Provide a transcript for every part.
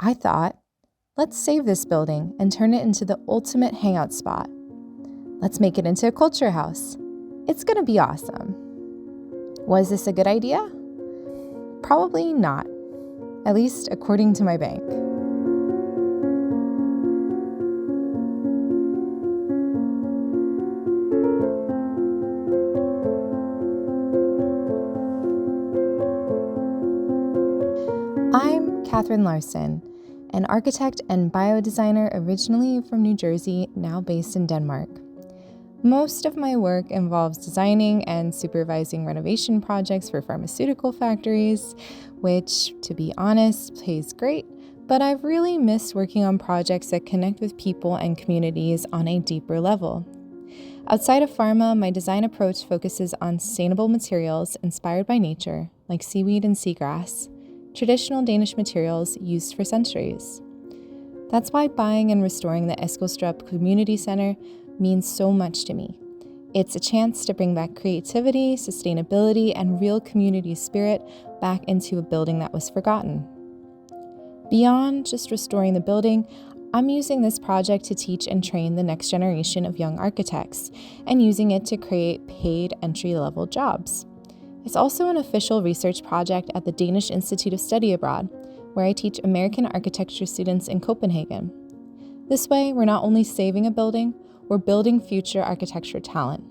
I thought, let's save this building and turn it into the ultimate hangout spot. Let's make it into a culture house. It's gonna be awesome. Was this a good idea? Probably not, at least according to my bank. I'm Kathryn Larsen, an architect and biodesigner originally from New Jersey, now based in Denmark. Most of my work involves designing and supervising renovation projects for pharmaceutical factories, which, to be honest, pays great, but I've really missed working on projects that connect with people and communities on a deeper level. Outside of pharma, my design approach focuses on sustainable materials inspired by nature, like seaweed and seagrass, traditional Danish materials used for centuries. That's why buying and restoring the Eskilstrup Community Center means so much to me. It's a chance to bring back creativity, sustainability, and real community spirit back into a building that was forgotten. Beyond just restoring the building, I'm using this project to teach and train the next generation of young architects and using it to create paid entry-level jobs. It's also an official research project at the Danish Institute of Study Abroad, where I teach American architecture students in Copenhagen. This way, we're not only saving a building, we're building future architecture talent.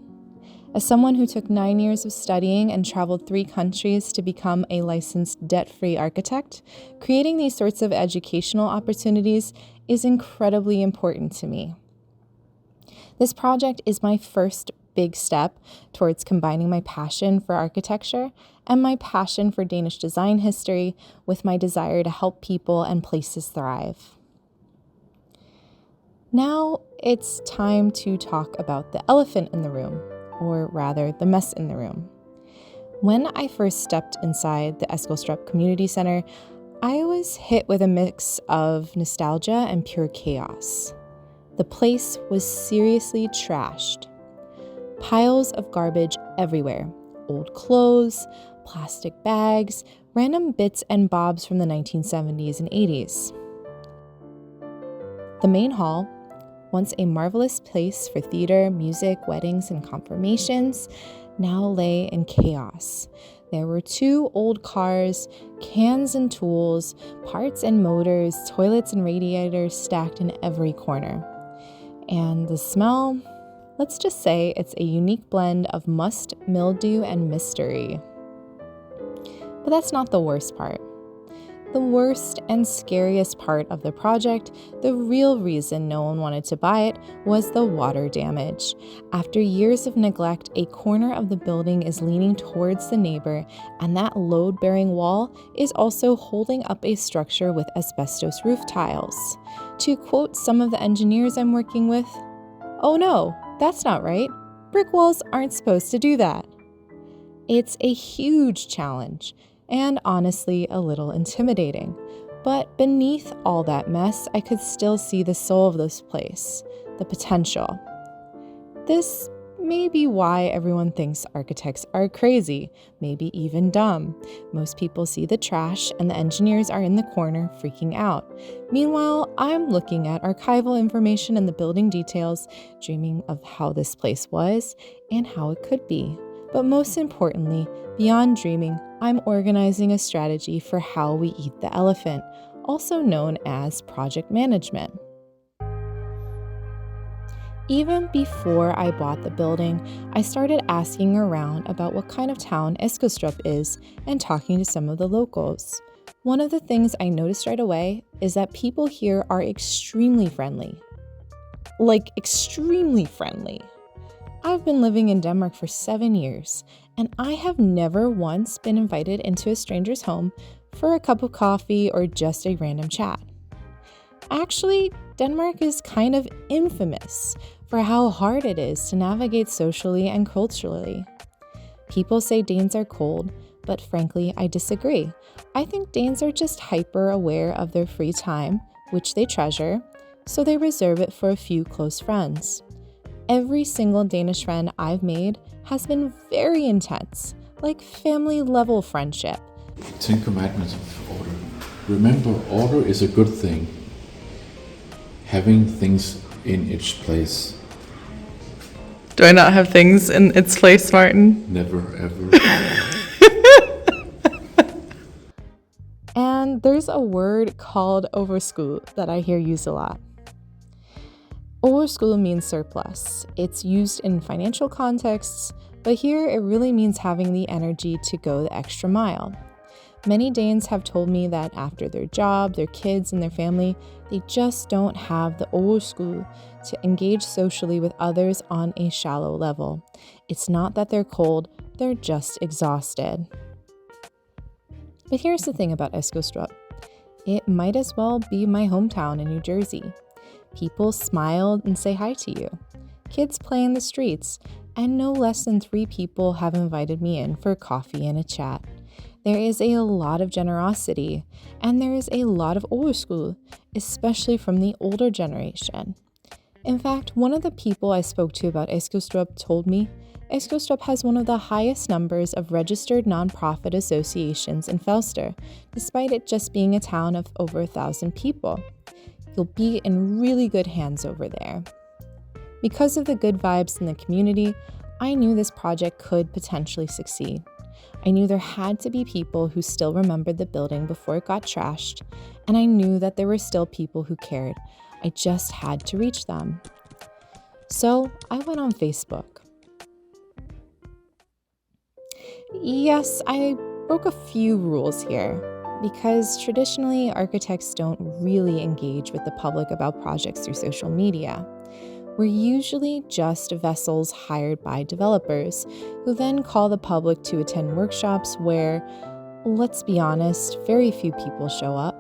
As someone who took 9 years of studying and traveled 3 countries to become a licensed debt-free architect, creating these sorts of educational opportunities is incredibly important to me. This project is my first big step towards combining my passion for architecture and my passion for Danish design history with my desire to help people and places thrive. Now it's time to talk about the elephant in the room, or rather the mess in the room. When I first stepped inside the Eskilstrup Community Center, I was hit with a mix of nostalgia and pure chaos. The place was seriously trashed. Piles of garbage everywhere, old clothes, plastic bags, random bits and bobs from the 1970s and 80s. The main hall, once a marvelous place for theater, music, weddings, and confirmations, now lay in chaos. There were 2 old cars, cans and tools, parts and motors, toilets and radiators stacked in every corner. And the smell, let's just say it's a unique blend of must, mildew, and mystery. But that's not the worst part. The worst and scariest part of the project, the real reason no one wanted to buy it, was the water damage. After years of neglect, a corner of the building is leaning towards the neighbor, and that load-bearing wall is also holding up a structure with asbestos roof tiles. To quote some of the engineers I'm working with, "Oh no, that's not right. Brick walls aren't supposed to do that." It's a huge challenge, and honestly a little intimidating. But beneath all that mess, I could still see the soul of this place, the potential. This may be why everyone thinks architects are crazy, maybe even dumb. Most people see the trash and the engineers are in the corner freaking out. Meanwhile, I'm looking at archival information and the building details, dreaming of how this place was and how it could be. But most importantly, beyond dreaming, I'm organizing a strategy for how we eat the elephant, also known as project management. Even before I bought the building, I started asking around about what kind of town Eskilstrup is and talking to some of the locals. One of the things I noticed right away is that people here are extremely friendly. Like, extremely friendly. I've been living in Denmark for 7 years, and I have never once been invited into a stranger's home for a cup of coffee or just a random chat. Actually, Denmark is kind of infamous for how hard it is to navigate socially and culturally. People say Danes are cold, but frankly, I disagree. I think Danes are just hyper aware of their free time, which they treasure, so they reserve it for a few close friends. Every single Danish friend I've made has been very intense, like family-level friendship. 10 Commandments of order. Remember, order is a good thing. Having things in its place. Do I not have things in its place, Martin? Never, ever. And there's a word called OVERSKUD that I hear used a lot. OVERSKUD means surplus. It's used in financial contexts, but here it really means having the energy to go the extra mile. Many Danes have told me that after their job, their kids, and their family, they just don't have the overskud to engage socially with others on a shallow level. It's not that they're cold, they're just exhausted. But here's the thing about Eskilstrup. It might as well be my hometown in New Jersey. People smile and say hi to you. Kids play in the streets, and no less than 3 people have invited me in for coffee and a chat. There is a lot of generosity, and there is a lot of overskud, especially from the older generation. In fact, one of the people I spoke to about Eskilstrup told me Eskilstrup has one of the highest numbers of registered nonprofit associations in Falster, despite it just being a town of over 1,000 people. You'll be in really good hands over there. Because of the good vibes in the community, I knew this project could potentially succeed. I knew there had to be people who still remembered the building before it got trashed, and I knew that there were still people who cared. I just had to reach them. So I went on Facebook. Yes, I broke a few rules here, because traditionally architects don't really engage with the public about projects through social media. We're usually just vessels hired by developers who then call the public to attend workshops where, let's be honest, very few people show up.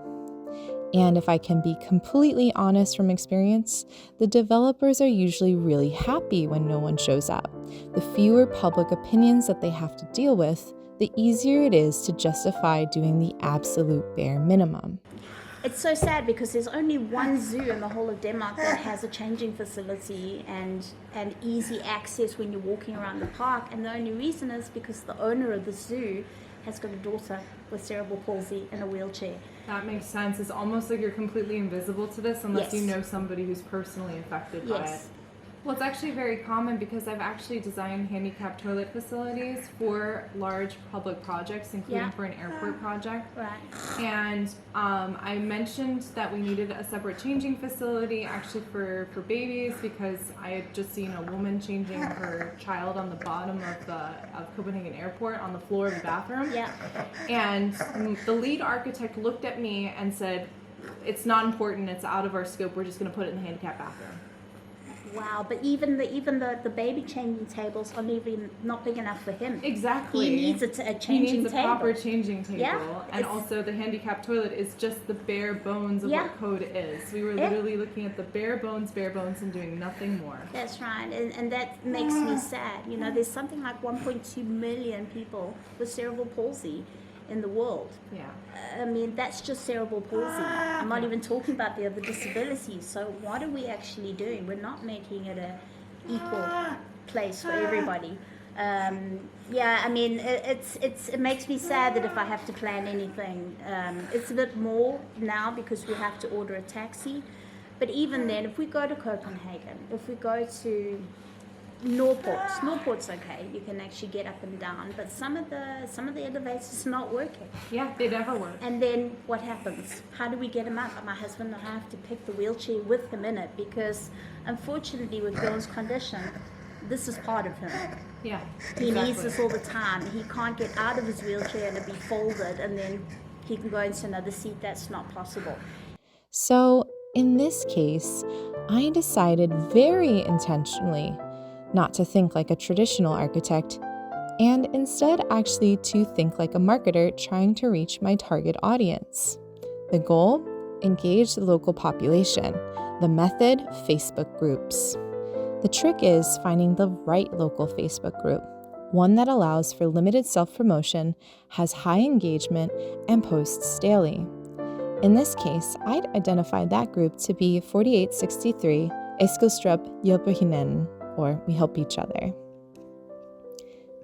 And if I can be completely honest from experience, the developers are usually really happy when no one shows up. The fewer public opinions that they have to deal with, the easier it is to justify doing the absolute bare minimum. It's so sad because there's only one zoo in the whole of Denmark that has a changing facility and easy access when you're walking around the park. And the only reason is because the owner of the zoo has got a daughter with cerebral palsy in a wheelchair. That makes sense. It's almost like you're completely invisible to this unless Yes. you know somebody who's personally affected by it. Yes. Well, it's actually very common because I've actually designed handicapped toilet facilities for large public projects, including Yeah. for an airport project. Right. And I mentioned that we needed a separate changing facility actually for babies because I had just seen a woman changing her child on the bottom of Copenhagen Airport on the floor of the bathroom. Yeah. And the lead architect looked at me and said, "It's not important, it's out of our scope, we're just going to put it in the handicap bathroom." Wow, but even the baby changing tables are even not big enough for him. Exactly. He needs a changing He needs a table. proper changing table. Yeah, And it's- also the handicapped toilet is just the bare bones of Yeah. what code is. We were Yeah. literally looking at the bare bones, and doing nothing more. That's right, and that makes me sad. You know, there's something like 1.2 million people with cerebral palsy in the world. Yeah. I mean, that's just cerebral palsy. I'm not even talking about the other disabilities. So what are we actually doing? We're not making it a equal place for everybody. Yeah, I mean, it makes me sad that if I have to plan anything, it's a bit more now because we have to order a taxi. But even then, if we go to Copenhagen, if we go to Norport's okay. You can actually get up and down, but some of the elevators are not working. Yeah, they never work. And then what happens? How do we get him up? My husband and I have to pick the wheelchair with him in it because, unfortunately, with Bill's condition, this is part of him. Yeah. He exactly. needs this all the time. He can't get out of his wheelchair and it'll be folded, and then he can go into another seat. That's not possible. So in this case, I decided very intentionally not to think like a traditional architect, and instead actually to think like a marketer trying to reach my target audience. The goal? Engage the local population. The method? Facebook groups. The trick is finding the right local Facebook group, one that allows for limited self-promotion, has high engagement, and posts daily. In this case, I'd identified that group to be 4863 Eskilstrup hjælper hinanden, or we help each other.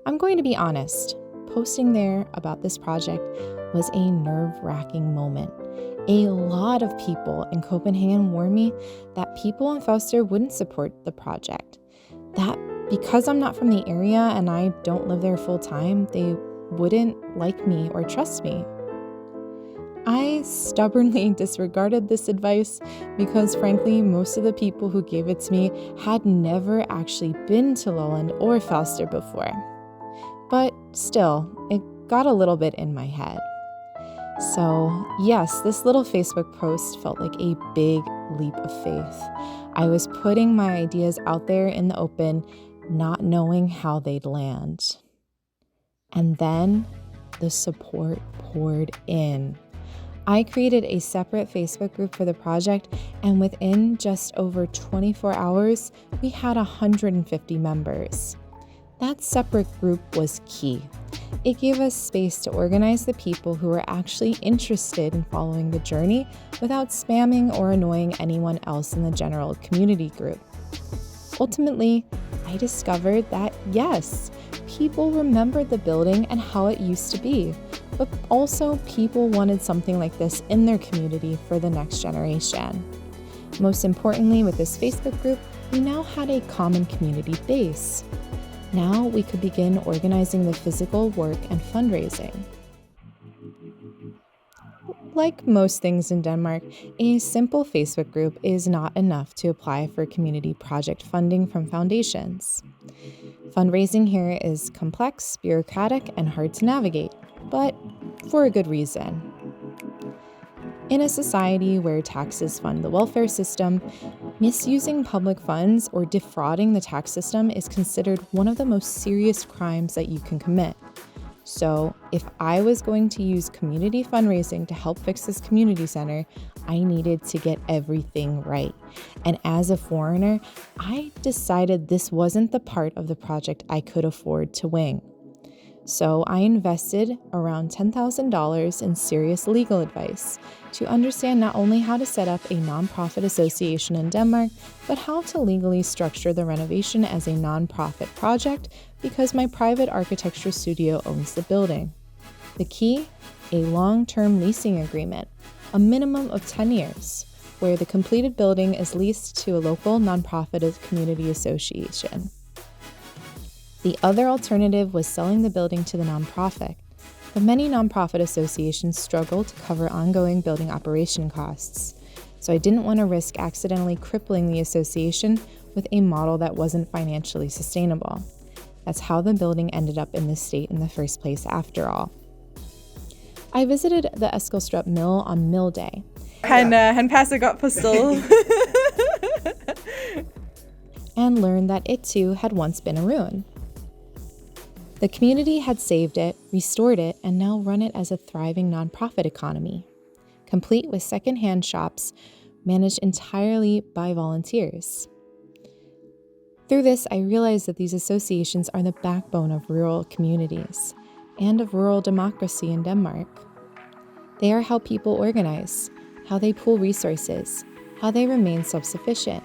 I'm going to be honest, posting there about this project was a nerve-wracking moment. A lot of people in Copenhagen warned me that people in Falster wouldn't support the project, that because I'm not from the area and I don't live there full time, they wouldn't like me or trust me. I stubbornly disregarded this advice because, frankly, most of the people who gave it to me had never actually been to Lolland or Falster before. But still, it got a little bit in my head. So, yes, this little Facebook post felt like a big leap of faith. I was putting my ideas out there in the open, not knowing how they'd land. And then the support poured in. I created a separate Facebook group for the project, and within just over 24 hours, we had 150 members. That separate group was key. It gave us space to organize the people who were actually interested in following the journey without spamming or annoying anyone else in the general community group. Ultimately, I discovered that yes, people remembered the building and how it used to be, but also people wanted something like this in their community for the next generation. Most importantly, with this Facebook group, we now had a common community base. Now we could begin organizing the physical work and fundraising. Like most things in Denmark, a simple Facebook group is not enough to apply for community project funding from foundations. Fundraising here is complex, bureaucratic, and hard to navigate, but for a good reason. In a society where taxes fund the welfare system, misusing public funds or defrauding the tax system is considered one of the most serious crimes that you can commit. So, if I was going to use community fundraising to help fix this community center, I needed to get everything right. And as a foreigner, I decided this wasn't the part of the project I could afford to wing. So I invested around $10,000 in serious legal advice to understand not only how to set up a nonprofit association in Denmark, but how to legally structure the renovation as a nonprofit project because my private architecture studio owns the building. The key? A long-term leasing agreement, a minimum of 10 years, where the completed building is leased to a local nonprofit community association. The other alternative was selling the building to the nonprofit, but many nonprofit associations struggle to cover ongoing building operation costs. So I didn't want to risk accidentally crippling the association with a model that wasn't financially sustainable. That's how the building ended up in this state in the first place after all. I visited the Eskistrup Mølle on Mill Day. Han passer godt på sted. And learned that it too had once been a ruin. The community had saved it, restored it, and now run it as a thriving nonprofit economy, complete with secondhand shops managed entirely by volunteers. Through this, I realized that these associations are the backbone of rural communities and of rural democracy in Denmark. They are how people organize, how they pool resources, how they remain self-sufficient.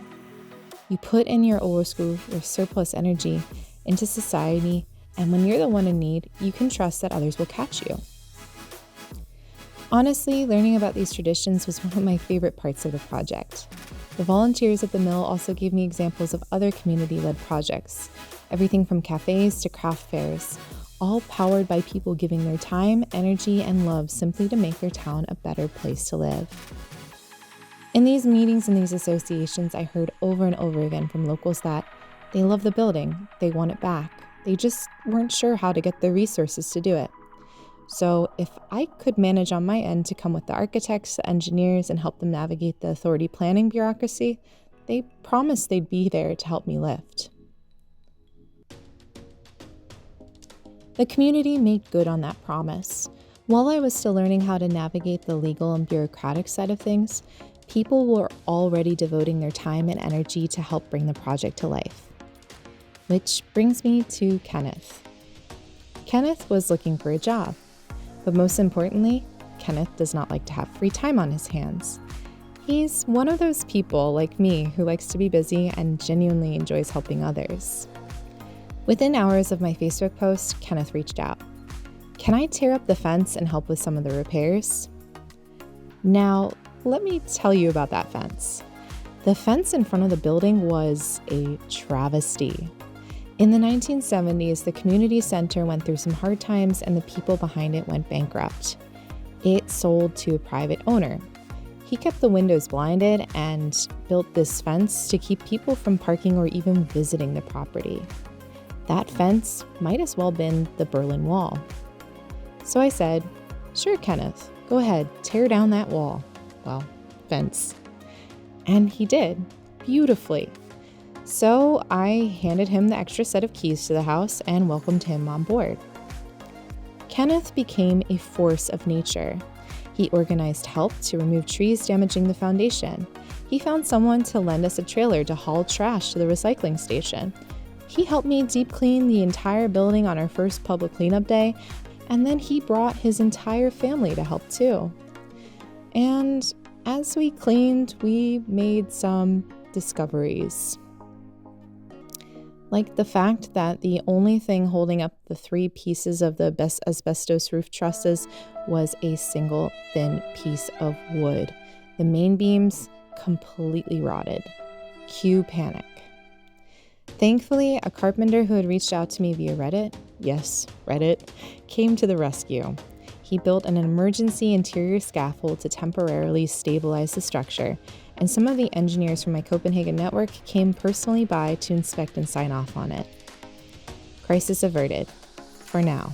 You put in your OVERSKUD, your surplus energy, into society, and when you're the one in need, you can trust that others will catch you. Honestly, learning about these traditions was one of my favorite parts of the project. The volunteers at the mill also gave me examples of other community-led projects, everything from cafes to craft fairs, all powered by people giving their time, energy, and love simply to make their town a better place to live. In these meetings and these associations, I heard over and over again from locals that they love the building, they want it back. They just weren't sure how to get the resources to do it. So if I could manage on my end to come with the architects, the engineers, and help them navigate the authority planning bureaucracy, they promised they'd be there to help me lift. The community made good on that promise. While I was still learning how to navigate the legal and bureaucratic side of things, people were already devoting their time and energy to help bring the project to life. Which brings me to Kenneth. Kenneth was looking for a job, but most importantly, Kenneth does not like to have free time on his hands. He's one of those people like me who likes to be busy and genuinely enjoys helping others. Within hours of my Facebook post, Kenneth reached out. Can I tear up the fence and help with some of the repairs? Now, let me tell you about that fence. The fence in front of the building was a travesty. In the 1970s, the community center went through some hard times and the people behind it went bankrupt. It sold to a private owner. He kept the windows blinded and built this fence to keep people from parking or even visiting the property. That fence might as well have been the Berlin Wall. So I said, "Sure, Kenneth, go ahead, tear down that wall." Well, fence. And he did, beautifully. So I handed him the extra set of keys to the house and welcomed him on board. Kenneth became a force of nature. He organized help to remove trees damaging the foundation. He found someone to lend us a trailer to haul trash to the recycling station. He helped me deep clean the entire building on our first public cleanup day, and then he brought his entire family to help too. And as we cleaned, we made some discoveries. Like the fact that the only thing holding up the 3 pieces of the asbestos roof trusses was a single thin piece of wood. The main beams completely rotted. Cue panic. Thankfully, a carpenter who had reached out to me via Reddit, yes, Reddit, came to the rescue. He built an emergency interior scaffold to temporarily stabilize the structure, and some of the engineers from my Copenhagen network came personally by to inspect and sign off on it. Crisis averted, for now.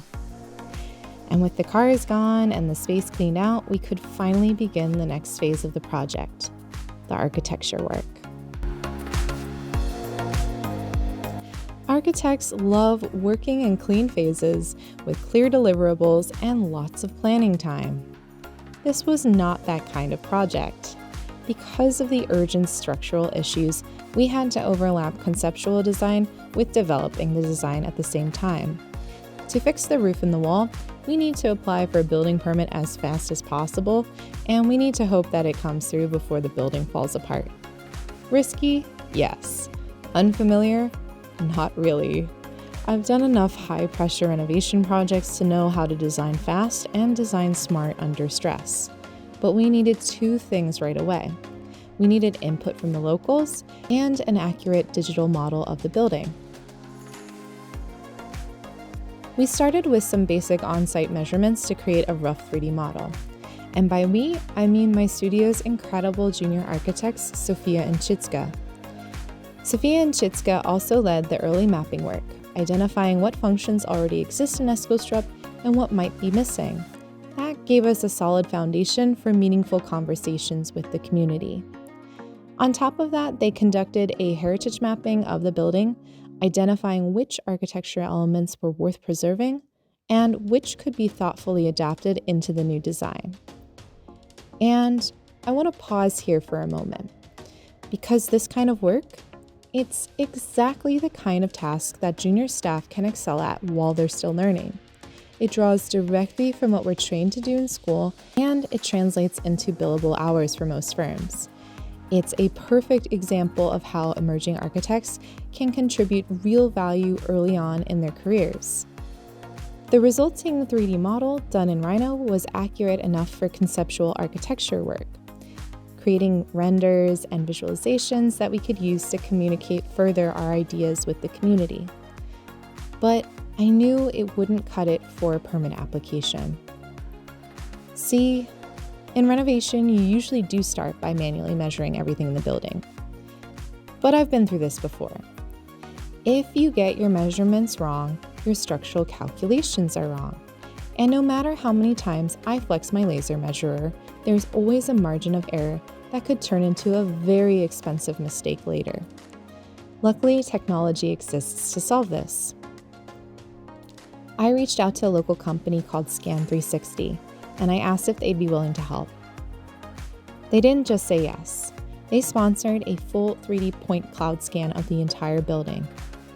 And with the cars gone and the space cleaned out, we could finally begin the next phase of the project, the architecture work. Architects love working in clean phases with clear deliverables and lots of planning time. This was not that kind of project. Because of the urgent structural issues, we had to overlap conceptual design with developing the design at the same time. To fix the roof and the wall, we need to apply for a building permit as fast as possible, and we need to hope that it comes through before the building falls apart. Risky? Yes. Unfamiliar? Not really. I've done enough high-pressure renovation projects to know how to design fast and design smart under stress. But we needed 2 things right away. We needed input from the locals and an accurate digital model of the building. We started with some basic on-site measurements to create a rough 3D model. And by we, I mean my studio's incredible junior architects, Sophia and Chitska. Sophia and Chitska also led the early mapping work, identifying what functions already exist in Eskilstrup and what might be missing. That gave us a solid foundation for meaningful conversations with the community. On top of that, they conducted a heritage mapping of the building, identifying which architectural elements were worth preserving and which could be thoughtfully adapted into the new design. And I want to pause here for a moment, because this kind of work, it's exactly the kind of task that junior staff can excel at while they're still learning. It draws directly from what we're trained to do in school, and it translates into billable hours for most firms. It's a perfect example of how emerging architects can contribute real value early on in their careers. The resulting 3D model done in Rhino was accurate enough for conceptual architecture work, creating renders and visualizations that we could use to communicate further our ideas with the community. But I knew it wouldn't cut it for a permit application. See, in renovation, you usually do start by manually measuring everything in the building. But I've been through this before. If you get your measurements wrong, your structural calculations are wrong. And no matter how many times I flex my laser measurer, there's always a margin of error that could turn into a very expensive mistake later. Luckily, technology exists to solve this. I reached out to a local company called Scan360, and I asked if they'd be willing to help. They didn't just say yes. They sponsored a full 3D point cloud scan of the entire building.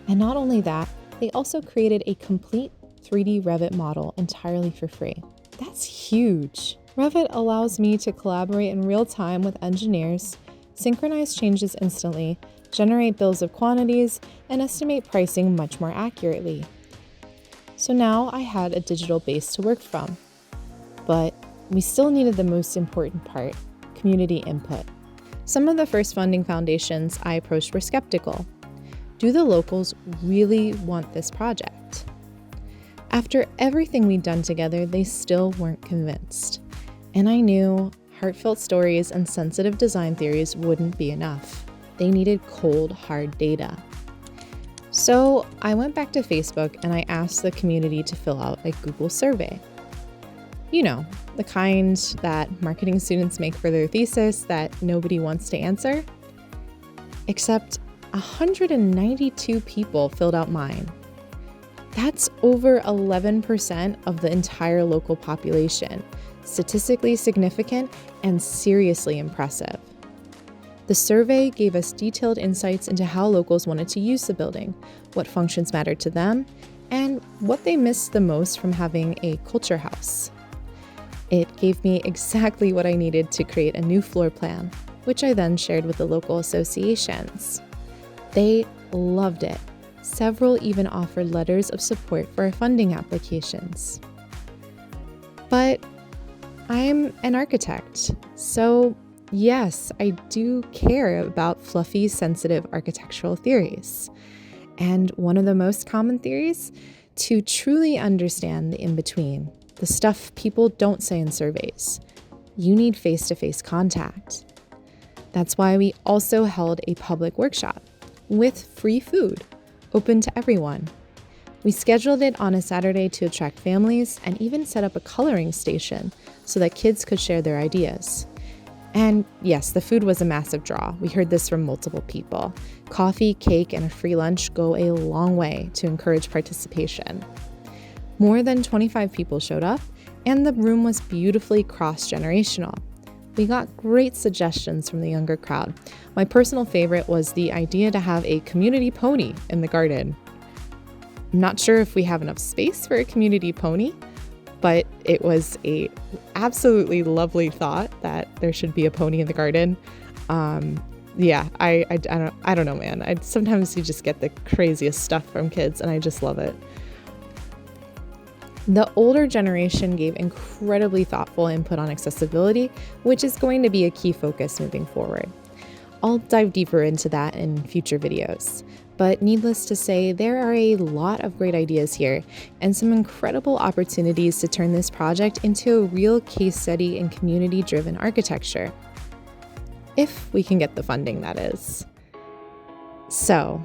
And not only that, they also created a complete 3D Revit model entirely for free. That's huge. Revit allows me to collaborate in real time with engineers, synchronize changes instantly, generate bills of quantities, and estimate pricing much more accurately. So now I had a digital base to work from. But we still needed the most important part, community input. Some of the first funding foundations I approached were skeptical. Do the locals really want this project? After everything we'd done together, they still weren't convinced. And I knew heartfelt stories and sensitive design theories wouldn't be enough. They needed cold, hard data. So I went back to Facebook and I asked the community to fill out a Google survey. You know, the kind that marketing students make for their thesis that nobody wants to answer. Except 192 people filled out mine. That's over 11% of the entire local population, statistically significant and seriously impressive. The survey gave us detailed insights into how locals wanted to use the building, what functions mattered to them, and what they missed the most from having a culture house. It gave me exactly what I needed to create a new floor plan, which I then shared with the local associations. They loved it. Several even offered letters of support for our funding applications. But I'm an architect, so yes, I do care about fluffy, sensitive architectural theories. And one of the most common theories, to truly understand the in-between, the stuff people don't say in surveys, you need face-to-face contact. That's why we also held a public workshop with free food, open to everyone. We scheduled it on a Saturday to attract families and even set up a coloring station so that kids could share their ideas. And yes, the food was a massive draw. We heard this from multiple people. Coffee, cake, and a free lunch go a long way to encourage participation. More than 25 people showed up, and the room was beautifully cross-generational. We got great suggestions from the younger crowd. My personal favorite was the idea to have a community pony in the garden. I'm not sure if we have enough space for a community pony, but it was a absolutely lovely thought that there should be a pony in the garden. I don't know, man. Sometimes you just get the craziest stuff from kids, and I just love it. The older generation gave incredibly thoughtful input on accessibility, which is going to be a key focus moving forward. I'll dive deeper into that in future videos. But needless to say, there are a lot of great ideas here and some incredible opportunities to turn this project into a real case study in community-driven architecture. If we can get the funding, that is. So,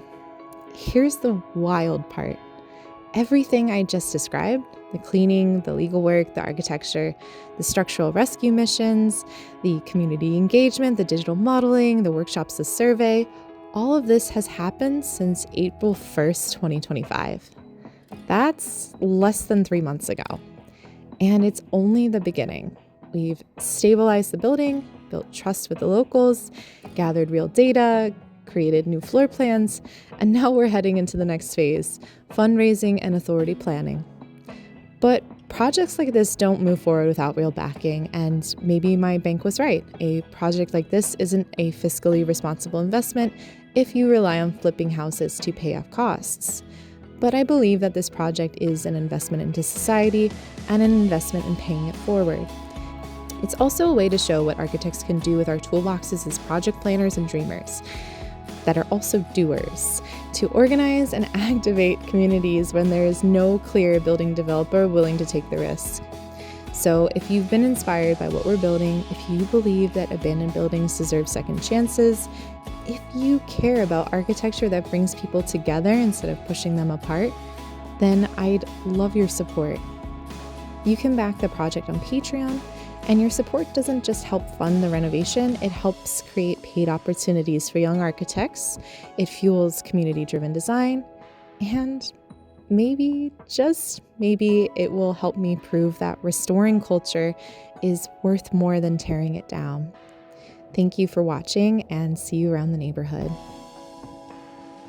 here's the wild part. Everything I just described, the cleaning, the legal work, the architecture, the structural rescue missions, the community engagement, the digital modeling, the workshops, the survey, all of this has happened since April 1st, 2025. That's less than 3 months ago. And it's only the beginning. We've stabilized the building, built trust with the locals, gathered real data, created new floor plans, and now we're heading into the next phase, fundraising and authority planning. But projects like this don't move forward without real backing, and maybe my bank was right. A project like this isn't a fiscally responsible investment if you rely on flipping houses to pay off costs. But I believe that this project is an investment into society and an investment in paying it forward. It's also a way to show what architects can do with our toolboxes as project planners and dreamers that are also doers, to organize and activate communities when there is no clear building developer willing to take the risk. So if you've been inspired by what we're building, if you believe that abandoned buildings deserve second chances, if you care about architecture that brings people together instead of pushing them apart, then I'd love your support. You can back the project on Patreon, and your support doesn't just help fund the renovation, it helps create paid opportunities for young architects, it fuels community-driven design, and maybe, just maybe, it will help me prove that restoring culture is worth more than tearing it down. Thank you for watching, and see you around the neighborhood.